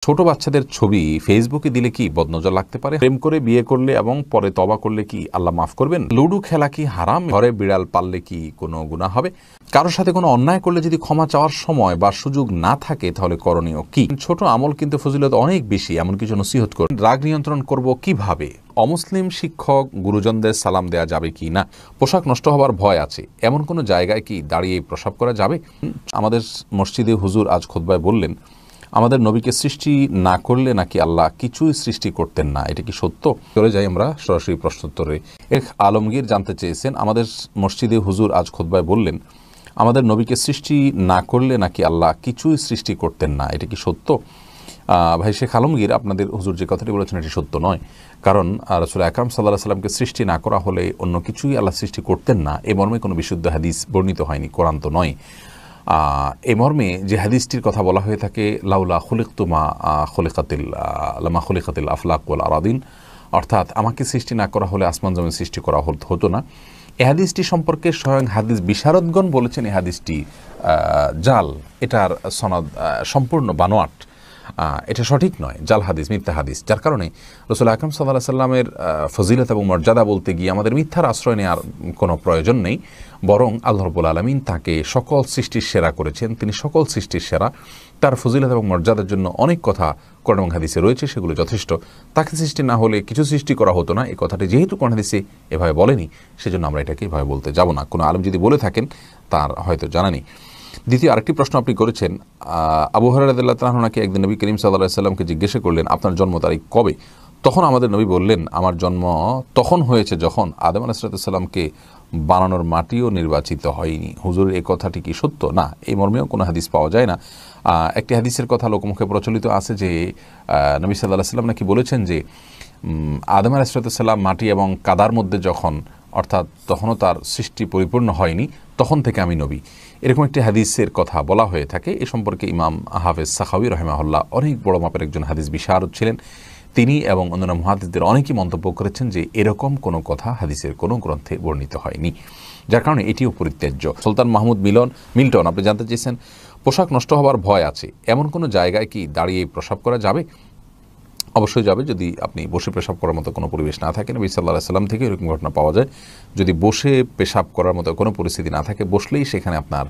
ছোট বাচ্চাদের ছবি ফেসবুকে দিলে কি বদনজর লাগতে পারে? প্রেম করে বিয়ে করলে এবং পরে তওবা করলে কি আল্লাহ মাফ করবেন? লুডু খেলা কি হারাম? ঘরে বিড়াল পাললে কি কোনো গুনাহ হবে? কারোর সাথে কোনো অন্যায় করলে যদি ক্ষমা চাওয়ার সময় বা সুযোগ না থাকে তাহলে করণীয় কি? ছোট আমল কিন্তু ফজিলত অনেক বেশি, এমন কিছু নসিহত করুন। রাগ নিয়ন্ত্রণ করব কিভাবে? অমুসলিম শিক্ষক গুরুজনদের সালাম দেয়া যাবে কি না? পোশাক নষ্ট হওয়ার ভয় আছে, এমন কোনো জায়গায় কি দাঁড়িয়ে প্রসাব করা যাবে? আমাদের মসজিদে হুজুর আজ খুতবায় বললেন, আমাদের নবীকে সৃষ্টি না করলে নাকি আল্লাহ কিছুই সৃষ্টি করতেন না, এটা কি সত্য? চলে যাই আমরা সরাসরি প্রশ্নোত্তরে। এক আলমগীর জানতে চেয়েছেন, আমাদের মসজিদে হুজুর আজ খুতবায় বললেন, আমাদের নবীকে সৃষ্টি না করলে নাকি আল্লাহ কিছুই সৃষ্টি করতেন না, এটা কি সত্য? ভাই শেখ আলমগীর, আপনাদের হুজুর যে কথাটি বলেছেন এটি সত্য নয়। কারণ রাসূল আকরাম সাল্লাল্লাহু আলাইহি সাল্লামকে সৃষ্টি না করা হলে অন্য কিছুই আল্লাহ সৃষ্টি করতেন না, এ মর্মে কোনো বিশুদ্ধ হাদিস বর্ণিত হয়নি, কোরআন তো নয়। এ মর্মে যে হাদিসটির কথা বলা হয়ে থাকে, লাউলা খুলিকতু মা খুলিকাতিল আফলাক ওয়াল আরাদিন, অর্থাৎ আমাকে সৃষ্টি না করা হলে আসমান জমিন সৃষ্টি করা হতো না। এ হাদিসটি সম্পর্কে স্বয়ং হাদিস বিশারদগণ বলেছেন এই হাদিসটি জাল, এটার সনদ সম্পূর্ণ বানোয়াট, এটা সঠিক নয়, জাল হাদিস, মিথ্যা হাদিস। যার কারণে রাসূল আকরাম সাল্লাল্লাহু আলাইহি সাল্লামের ফজিলত এবং মর্যাদা বলতে গিয়ে আমাদের মিথ্যার আশ্রয় নেওয়ার কোনো প্রয়োজন নেই, বরং আল্লাহ রাব্বুল আলামিন তাকে সকল সৃষ্টির সেরা করেছেন, তিনি সকল সৃষ্টির সেরা। তার ফজিলত এবং মর্যাদার জন্য অনেক কথা কোরআন এবং হাদিসে রয়েছে, সেগুলো যথেষ্ট। তাকে সৃষ্টি না হলে কিছু সৃষ্টি করা হতো না, এই কথাটি যেহেতু কোরআন হাদিসে এভাবে বলেনি, সেজন্য আমরা এটাকে এভাবে বলতে যাব না। কোনো আলেম যদি বলে থাকেন তার হয়তো জানা নেই। দ্বিতীয় আরেকটি প্রশ্ন আপনি করেছেন, আবু হুরায়রা রাদিয়াল্লাহু তাআলা আনহু নাকি একদিন নবী করিম সাল্লাল্লাহু আলাইহি সাল্লামকে জিজ্ঞাসা করলেন, আপনার জন্ম তারিখ কবে? তখন আমাদের নবী বললেন, আমার জন্ম তখন হয়েছে যখন আদম আলাইহিস সালামকে বানানোর মাটিও নির্বাচিত হয়নি। হুজুরের এই কথাটি কি সত্য? না, এই মর্মেও কোনো হাদিস পাওয়া যায় না। একটি হাদিসের কথা লোকমুখে প্রচলিত আছে যে নবী সাল্লাল্লাহু আলাইহি সাল্লাম নাকি বলেছেন যে আদম আলাইহিস সালাম মাটি এবং কাদার মধ্যে যখন, অর্থাৎ তখনও তার সৃষ্টি পরিপূর্ণ হয়নি, তখন থেকে আমি নবী। এরকম একটি হাদিসের কথা বলা হয়ে থাকে। এ সম্পর্কে ইমাম হাফেজ সাখাওয়ী রাহিমাহুল্লাহ অনেক বড় মাপের একজন হাদিস বিশারদ ছিলেন। তিনি এবং অন্যান্য মুহাদ্দিসদের অনেকেই মন্তব্য করেছেন যে এরকম কোনো কথা হাদিসের কোনো গ্রন্থে বর্ণিত হয়নি, যার কারণে এটিও পরিত্যাজ্য। সুলতান মাহমুদ মিল্টন, আপনি জানতে চেয়েছেন, পোশাক নষ্ট হওয়ার ভয় আছে, এমন কোনো জায়গায় কি দাঁড়িয়ে প্রসাব করা যাবে? অবশ্যই যাবে, যদি আপনি বসে পেশাব করার মতো কোনো পরিবেশ না থাকে। নবী সাল্লাল্লাহু আলাইহি সাল্লাম থেকে এরকম ঘটনা পাওয়া যায়, যদি বসে পেশাব করার মতো কোনো পরিস্থিতি না থাকে, বসলেই সেখানে আপনার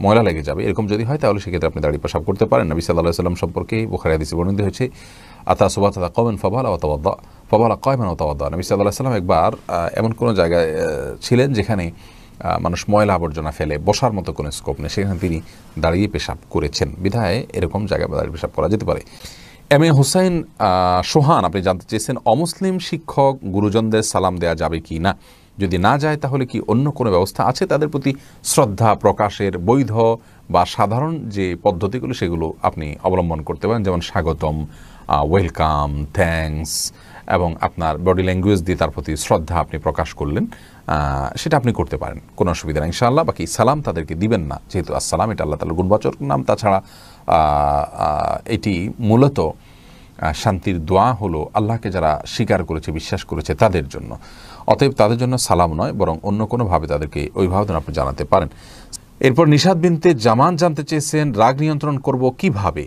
ময়লা লেগে যাবে, এরকম যদি হয় তাহলে সেক্ষেত্রে আপনি দাঁড়িয়ে পেশাব করতে পারেন। নবী সাল্লাল্লাহু আলাইহি সাল্লাম সম্পর্কে বুখারী হাদিসে বর্ণিত হয়েছে, আতা সুবাতা কওমান ফাবালা কায়মান ওয়া তাওয়াদ্দা। নবী সাল্লাল্লাহু আলাইহি সাল্লাম একবার এমন কোনো জায়গায় ছিলেন যেখানে মানুষ ময়লা আবর্জনা ফেলে, বসার মতো কোনো স্কোপ নেই, সেখানে তিনি দাঁড়িয়ে পেশাব করেছেন। বিধায় এরকম জায়গায় দাঁড়িয়ে পেশাব করা যেতে পারে। এম এ হুসাইন সোহান, আপনি জানতে চেয়েছেন, অমুসলিম শিক্ষক গুরুজনদের সালাম দেয়া যাবে কি না? যদি না যায় তাহলে কি অন্য কোনো ব্যবস্থা আছে তাদের প্রতি শ্রদ্ধা প্রকাশের? বৈধ বা সাধারণ যে পদ্ধতিগুলো সেগুলো আপনি অবলম্বন করতে পারেন, যেমন স্বাগতম, ওয়েলকাম, থ্যাঙ্কস, এবং আপনার বডি ল্যাঙ্গুয়েজ দিয়ে তার প্রতি শ্রদ্ধা আপনি প্রকাশ করলেন, সেটা আপনি করতে পারেন, কোনো অসুবিধা নেই ইনশাআল্লাহ। বাকি সালাম তাদেরকে দিবেন না, যেহেতু আসসালাম এটা আল্লাহ তাআলার গুণবাচক নাম। তাছাড়া এটি মূলত শান্তির দোয়া হলো আল্লাহকে যারা স্বীকার করেছে, বিশ্বাস করেছে তাদের জন্য। অতএব তাদের জন্য সালাম নয়, বরং অন্য কোনোভাবে তাদেরকে অভিবাদন আপনি জানাতে পারেন। এরপর নিশাত বিনতে জামান জানতে চেয়েছেন, রাগ নিয়ন্ত্রণ করব কিভাবে?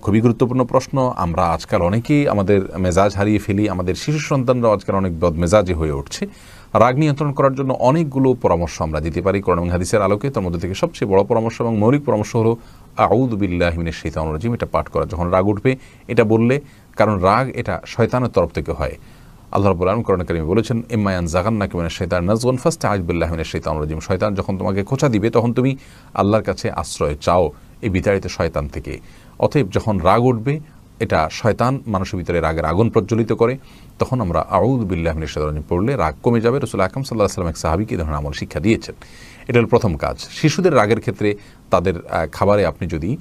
খুবই গুরুত্বপূর্ণ প্রশ্ন। আমরা আজকাল অনেকেই আমাদের মেজাজ হারিয়ে ফেলি, আমাদের শিশু সন্তানরাও আজকাল অনেক বদমেজাজি হয়ে উঠছে। রাগ নিয়ন্ত্রণ করার জন্য অনেকগুলো পরামর্শ আমরা দিতে পারি কোরআন এবং হাদিসের আলোকে। তার মধ্যে থেকে সবচেয়ে বড় পরামর্শ এবং মৌলিক পরামর্শ হলো আউযু বিল্লাহি মিনাশ শাইতানির রাজিম, এটা পাঠ করা যখন রাগ উঠবে। এটা বললে, কারণ রাগ এটা শয়তানের তরফ থেকে হয়। আল্লাহ রাব্বুল আলামিন কোরআন কারীমে বলেছেন, ইম্মা ইয়ানজাগান্নাকা মিনাশ শাইতানির নাজগুন ফাস্তাইয বিল্লাহি মিনাশ শাইতানির রাজিম। শয়তান যখন তোমাকে খোঁচা দিবে তখন তুমি আল্লাহর কাছে আশ্রয় চাও এই বিতাড়িত শয়তান থেকে। অতএব যখন রাগ উঠবে, এটা শয়তান মানুষের ভিতরে রাগের আগুন প্রজ্বলিত করে, তখন আমরা আউযু বিল্লাহি মিনাশ শাইতানির রাজিম পড়লে রাগ কমে যাবে। রাসূল আকরাম সাল্লাল্লাহু আলাইহি ওয়াসাল্লাম এক সাহাবীকে এই ধরনের আমল শিক্ষা দিয়েছেন। এটা হল প্রথম কাজ। শিশুদের রাগের ক্ষেত্রে তাদের খাবারে আপনি যদি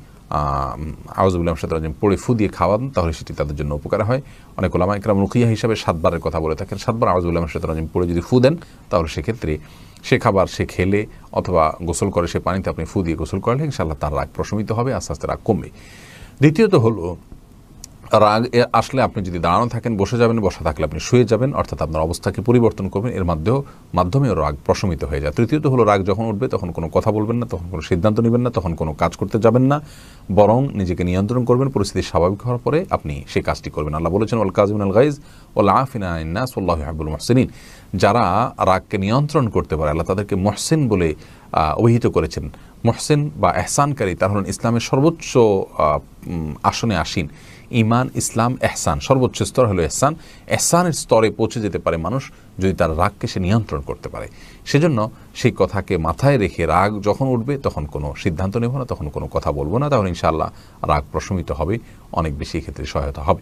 আউযু বিল্লাহি মিনাশ শাইতানির রাজিম পড়ে ফু দিয়ে খাওয়ান, তাহলে সেটি তাদের জন্য উপকার হয়। অনেক উলামা ইকরাম রুকিয়া হিসাবে 7 বারের কথা বলে থাকেন। 7 বার আউযু বিল্লাহি মিনাশ শাইতানির রাজিম পড়ে যদি ফু দেন, তাহলে সেক্ষেত্রে সে খাবার সে খেলে অথবা গোসল করে সে পানিতে আপনি ফু দিয়ে গোসল করলে ইনশাআল্লাহ তার রাগ প্রশমিত হবে, আস্তে আস্তে রাগ কমবে। দ্বিতীয়ত হলো রাগ আসলে আপনি যদি দাঁড়ানো থাকেন বসে যাবেন, বসা থাকলে আপনি শুয়ে যাবেন, অর্থাৎ আপনার অবস্থাকে পরিবর্তন করবেন, এর মাধ্যমেও রাগ প্রশমিত হয়ে যায়। তৃতীয়ত হলো রাগ যখন উঠবে তখন কোনো কথা বলবেন না, তখন কোনো সিদ্ধান্ত নেবেন না, তখন কোনো কাজ করতে যাবেন না, বরং নিজেকে নিয়ন্ত্রণ করবেন। পরিস্থিতি স্বাভাবিক হওয়ার পরে আপনি সেই কাজটি করবেন। আল্লাহ বলেছেন ওয়াল কাযিমিনাল গাইজ ওয়াল আফিনা আনিন নাস ওয়াল্লাহু ইউহিব্বুল মুহসিনিন। যারা রাগকে নিয়ন্ত্রণ করতে পারে আল্লাহ তাদেরকে মুহসিন বলে অভিহিত করেছেন। মুহসিন বা এহসানকারী তার হলেন ইসলামের সর্বোচ্চ আসনে আসীন। ঈমান, ইসলাম, এহসান, সর্বোচ্চ স্তর হলো এহসান। এহসানের স্তরে পৌঁছে যেতে পারে মানুষ যদি তার রাগকে সে নিয়ন্ত্রণ করতে পারে। সেজন্য সেই কথাকে মাথায় রেখে রাগ যখন উঠবে তখন কোনো সিদ্ধান্ত নেব না, তখন কোনো কথা বলবো না, তাহলে ইনশাআল্লাহ রাগ প্রশমিত হবে, অনেক বেশি ক্ষেত্রে সহায়তা হবে।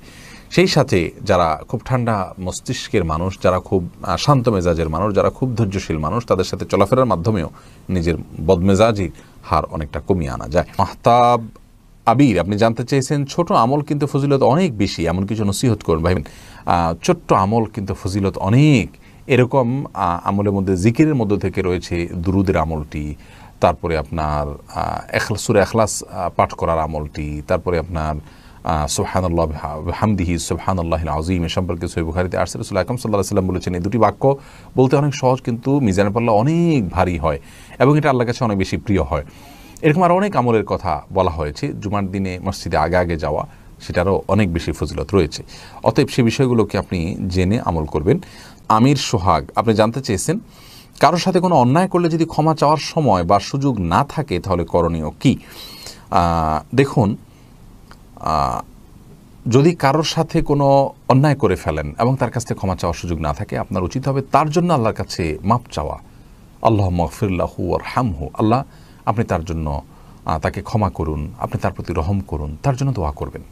সেই সাথে যারা খুব ঠান্ডা মস্তিষ্কের মানুষ, যারা খুব শান্ত মেজাজের মানুষ, যারা খুব ধৈর্যশীল মানুষ, তাদের সাথে চলাফেরার মাধ্যমেও নিজের বদমেজাজির হার অনেকটা কমিয়ে আনা যায়। মাহতাব আবির, আপনি জানতে চেয়েছেন ছোট আমল কিন্তু ফজিলত অনেক বেশি, এমন কিছু নসিহত করুন ভাইবেন। ছোট্ট আমল কিন্তু ফজিলত অনেক। এরকম আমলের মধ্যে জিকিরের মধ্য থেকে রয়েছে দুরুদের আমলটি, তারপরে আপনার সূরা ইখলাস পাঠ করার আমলটি, তারপরে আপনার সুবহানাল্লাহ বিহামদিহি সুবহানাল্লাহিল আযীম সম্পর্কে সহিহ বুখারীতে আসছে রাসূলুল্লাহ সাল্লাল্লাহু আলাইহি ওয়াসাল্লাম বলেছেন এই দুটি বাক্য বলতে অনেক সহজ, কিন্তু মিজানের পাল্লা অনেক ভারী হয় এবং এটা আল্লাহর কাছে অনেক বেশি প্রিয় হয়। এরকম আরও অনেক আমলের কথা বলা হয়েছে। জুমার দিনে মসজিদে আগে আগে যাওয়া, সেটারও অনেক বেশি ফজিলত রয়েছে। অতএব সে বিষয়গুলোকে আপনি জেনে আমল করবেন। আমির সোহাগ, আপনি জানতে চেয়েছেন কারোর সাথে কোনো অন্যায় করলে যদি ক্ষমা চাওয়ার সময় বা সুযোগ না থাকে তাহলে করণীয় কি? দেখুন, যদি কারোর সাথে কোনো অন্যায় করে ফেলেন এবং তার কাছ থেকে ক্ষমা চাওয়ার সুযোগ না থাকে, আপনার উচিত হবে তার জন্য আল্লাহর কাছে মাপ চাওয়া। আল্লাহুম্মা গফির লাহু ওয়ারহামহু, আল্লাহ আপনি তার জন্য তাকে ক্ষমা করুন, আপনি তার প্রতি রহম করুন, তার জন্য দোয়া করবেন।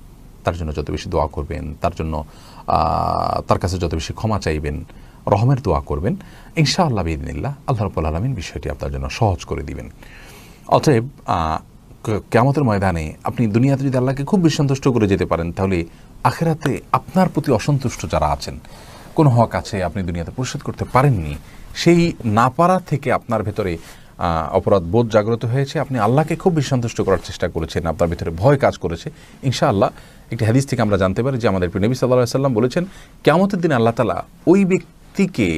তার জন্য যত বেশি দোয়া করবেন, তার জন্য তার কাছে যত বেশি ক্ষমা চাইবেন, রহমের দোয়া করবেন, ইনশাআল্লাহ বিইذনিল্লাহ আল্লাহ রাব্বুল আলামিন বিষয়টি আপনার জন্য সহজ করে দিবেন। অতএব কিয়ামতের ময়দানে আপনি দুনিয়াতে যদি আল্লাহকে খুব বেশি সন্তুষ্ট করে যেতে পারেন, তাহলে আখিরাতে আপনার প্রতি অসন্তুষ্ট যারা আছেন, কোনো হক আছে আপনি দুনিয়াতে পরিশোধ করতে পারেননি, সেই না পারা থেকে আপনার ভেতরে অপরাধ বোধ জাগ্রত হয়েছে, আপনি আল্লাহকে খুব বেশি সন্তুষ্ট করার চেষ্টা করেছেন, আপনার ভিতরে ভয় কাজ করেছে। ইনশাআল্লাহ একটি হাদিস থেকে আমরা জানতে পারি যে আমাদের প্রিয় নবী সাল্লাল্লাহু আলাইহি ওয়াসাল্লাম বলেছেন কিয়ামতের দিনে আল্লাহ তাআলা ওই ব্যক্তিকে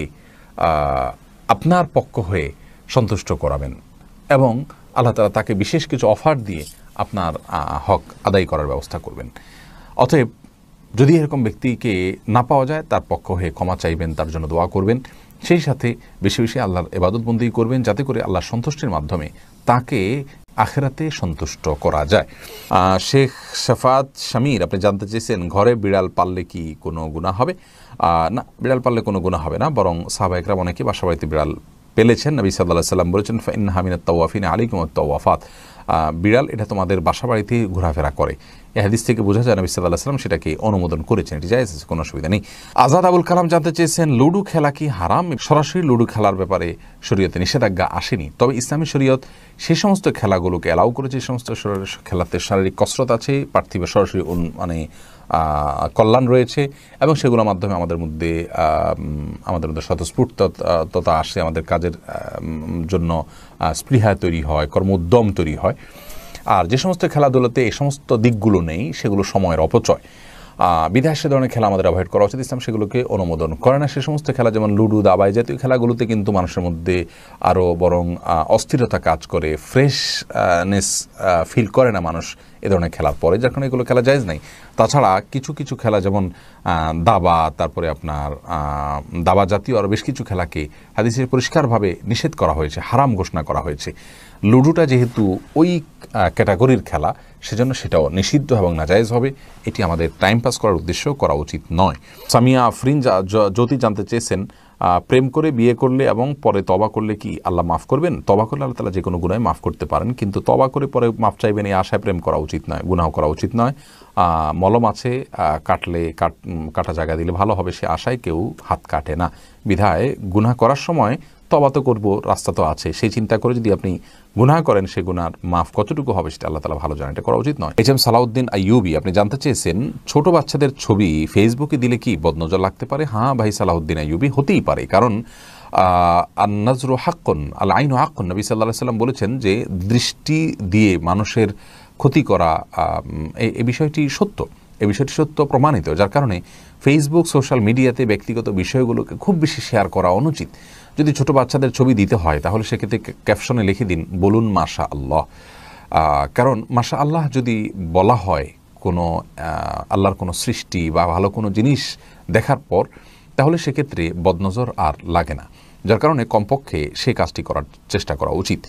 আপনার পক্ষ হয়ে সন্তুষ্ট করাবেন এবং আল্লাহ তাআলা তাকে বিশেষ কিছু অফার দিয়ে আপনার হক আদায় করার ব্যবস্থা করবেন। অতএব যদি এরকম ব্যক্তিকে না পাওয়া যায়, তার পক্ষ হয়ে ক্ষমা চাইবেন, তার জন্য দোয়া করবেন, সেই সাথে বেশি বেশি আল্লাহর ইবাদত বন্দেগী করবেন, যাতে করে আল্লাহর সন্তুষ্টির মাধ্যমে তাকে আখিরাতে সন্তুষ্ট করা যায়। শেখ শাফাত শামীর, আপনি জানতে চেয়েছেন ঘরে বিড়াল পাললে কি কোনো গুনাহ হবে? না, বিড়াল পাললে কোনো গুনাহ হবে না, বরং সাহাবায়ে কেরাম অনেকে বাসা বাড়িতে বিড়াল পেলেছেন। নবী সাল্লাল্লাহু আলাইহি ওয়াসাল্লাম বলেছেন ফাইন্নাহা মিনাত তাওয়াফিন আলাইকুমুত তাওয়াফাত, বিড়াল এটা তোমাদের বাসা বাড়িতে ঘোরাফেরা করে। এই হাদিস থেকে বোঝা যায় নবী সাল্লাল্লাহু আলাইহি ওয়াসাল্লাম সেটাকে অনুমোদন করেছেন, এটি জায়েজ আছে, কোনো অসুবিধা নেই। আজাদ আবুল কালাম জানতে চেয়েছেন লুডু খেলা কি হারাম? সরাসরি লুডু খেলার ব্যাপারে শরীয়তে নিষেধাজ্ঞা আসেনি, তবে ইসলামী শরীয়ত সেই সমস্ত খেলাগুলোকে অ্যালাউ করেছে, এই সমস্ত খেলাতে শারীরিক কসরত আছে, পার্থিব সরাসরি কল্যাণ রয়েছে এবং সেগুলোর মাধ্যমে আমাদের মধ্যে স্বতঃস্ফূর্ততা আসে, আমাদের কাজের জন্য স্পৃহা তৈরি হয়, কর্মোদ্যম তৈরি হয়। আর যে সমস্ত খেলাধুলাতে এই সমস্ত দিকগুলো নেই, সেগুলো সময়ের অপচয়, বিধায় সে ধরনের খেলা আমাদের অ্যাভয়েড করা উচিত। ইসলাম সেগুলোকে অনুমোদন করে না। সে সমস্ত খেলা যেমন লুডু, দাবাই জাতীয় খেলাগুলোতে কিন্তু মানুষের মধ্যে আরও বরং অস্থিরতা কাজ করে, ফ্রেশনেস ফিল করে না মানুষ এ ধরনের খেলার পরে, যার কারণে এগুলো খেলা জায়েজ নাই। তাছাড়া কিছু কিছু খেলা যেমন দাবা, তারপরে আপনার দাবা জাতীয় আরও বেশ কিছু খেলাকে হাদিসে পরিষ্কারভাবে নিষেধ করা হয়েছে, হারাম ঘোষণা করা হয়েছে। লুডুটা যেহেতু ওই ক্যাটাগরির খেলা, সেজন্য সেটাও নিষিদ্ধ এবং নাজায়েজ হবে। এটি আমাদের টাইম পাস করার উদ্দেশ্য করা উচিত নয়। সামিয়া আফরিন জ্যোতি জানতে চেয়েছেন প্রেম করে বিয়ে করলে এবং পরে তওবা করলে কি আল্লাহ মাফ করবেন? তওবা করলে আল্লাহ তাআলা যে কোনো গুনাহ মাফ করতে পারেন, কিন্তু তওবা করে পরে মাফ চাইবেন এই আশায় প্রেম করা উচিত নয়, গুনাহ করা উচিত নয়। মলম আছে, কাটা জায়গা দিলে ভালো হবে, সে আশায় কেউ হাত কাটে না। বিধায় গুনাহ করার সময় তওবা তো করবো, রাস্তা তো আছে, সেই চিন্তা করে যদি আপনি গুনাহ করেন, সে গুনার মাফ কতটুকু হবে সেটা আল্লাহ তাআলা ভালো জানেন, এটা করা উচিত নয়। এইচ এম সালাউদ্দিন আইয়ুবী, আপনি জানতে চেয়েছেন ছোট বাচ্চাদের ছবি ফেসবুকে দিলে কি বদনজর লাগতে পারে? হ্যাঁ ভাই সালাউদ্দিন আইয়ুবী, হতেই পারে, কারণ আন-নাজরু হাক্কুন আল আইনু হাক্কুন, নবী সাল্লাল্লাহু আলাইহি ওয়াসাল্লাম বলেছেন যে দৃষ্টি দিয়ে মানুষের ক্ষতি করা এই বিষয়টি সত্য, এই বিষয়টি সত্য প্রমাণিত, যার কারণে ফেসবুক সোশ্যাল মিডিয়াতে ব্যক্তিগত বিষয়গুলোকে খুব বেশি শেয়ার করা অনুচিত। যদি ছোট বাচ্চাদের ছবি দিতে হয় তাহলে সেক্ষেত্রে ক্যাপশনে লিখে দিন বলুন মাশা আল্লাহ। কারণ মাশা আল্লাহ যদি বলা হয় কোনো আল্লাহর কোনো সৃষ্টি বা ভালো কোনো জিনিস দেখার পর, তাহলে সেক্ষেত্রে বদনজর আর লাগে না, যার কারণে কমপক্ষে সে কাজটি করার চেষ্টা করা উচিত।